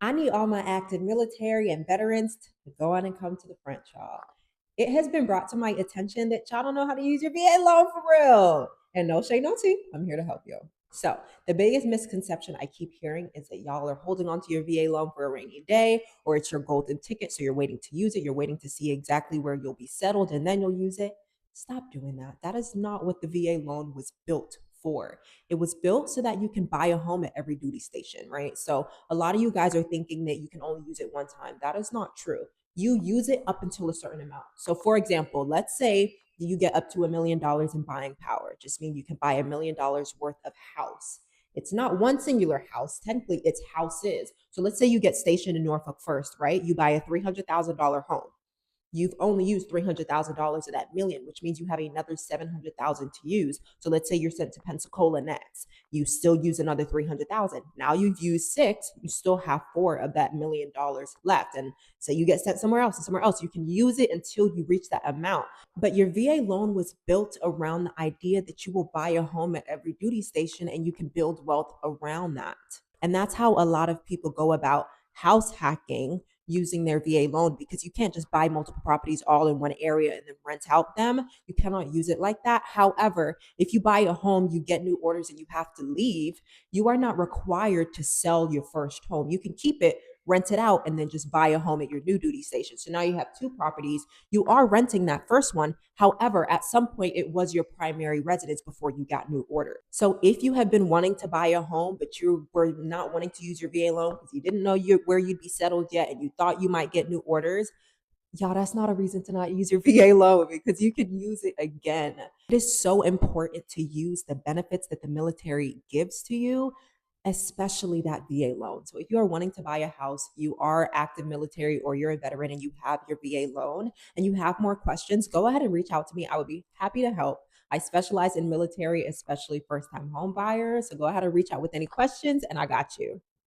I need all my active military and veterans to go on and come to the front, y'all. It has been brought to my attention that y'all don't know how to use your VA loan for real. And no shade, no tea. I'm here to help you. So, the biggest misconception I keep hearing is that y'all are holding on to your VA loan for a rainy day, or it's your golden ticket. So, you're waiting to use it. You're waiting to see exactly where you'll be settled and then you'll use it. Stop doing that. That is not what the VA loan was built for. It was built so that you can buy a home at every duty station, right? So, a lot of you guys are thinking that you can only use it one time. That is not true. You use it up until a certain amount. So, for example, let's say you get up to $1 million in buying power. Just mean you can buy $1 million worth of house. It's not one singular house. Technically, it's houses. So let's say you get stationed in Norfolk first, right? You buy a $300,000 home. You've only used $300,000 of that million, which means you have another 700,000 to use. So let's say you're sent to Pensacola next. You still use another 300,000. Now you've used six, you still have four of that $1 million left. And say you get sent somewhere else and somewhere else, you can use it until you reach that amount. But your VA loan was built around the idea that you will buy a home at every duty station and you can build wealth around that. And that's how a lot of people go about house hacking using their VA loan, because you can't just buy multiple properties all in one area and then rent out them. You cannot use it like that. However, if you buy a home, you get new orders and you have to leave, you are not required to sell your first home. You can keep it, rent it out, and then just buy a home at your new duty station. So now you have two properties. You are renting that first one. However, at some point, it was your primary residence before you got new order. So if you have been wanting to buy a home, but you were not wanting to use your VA loan because you didn't know where you'd be settled yet and you thought you might get new orders, y'all, that's not a reason to not use your VA loan because you can use it again. It is so important to use the benefits that the military gives to you, especially that VA loan. So if you are wanting to buy a house, you are active military or you're a veteran and you have your VA loan and you have more questions, go ahead and reach out to me. I would be happy to help. I specialize in military, especially first time home buyers. So go ahead and reach out with any questions and I got you.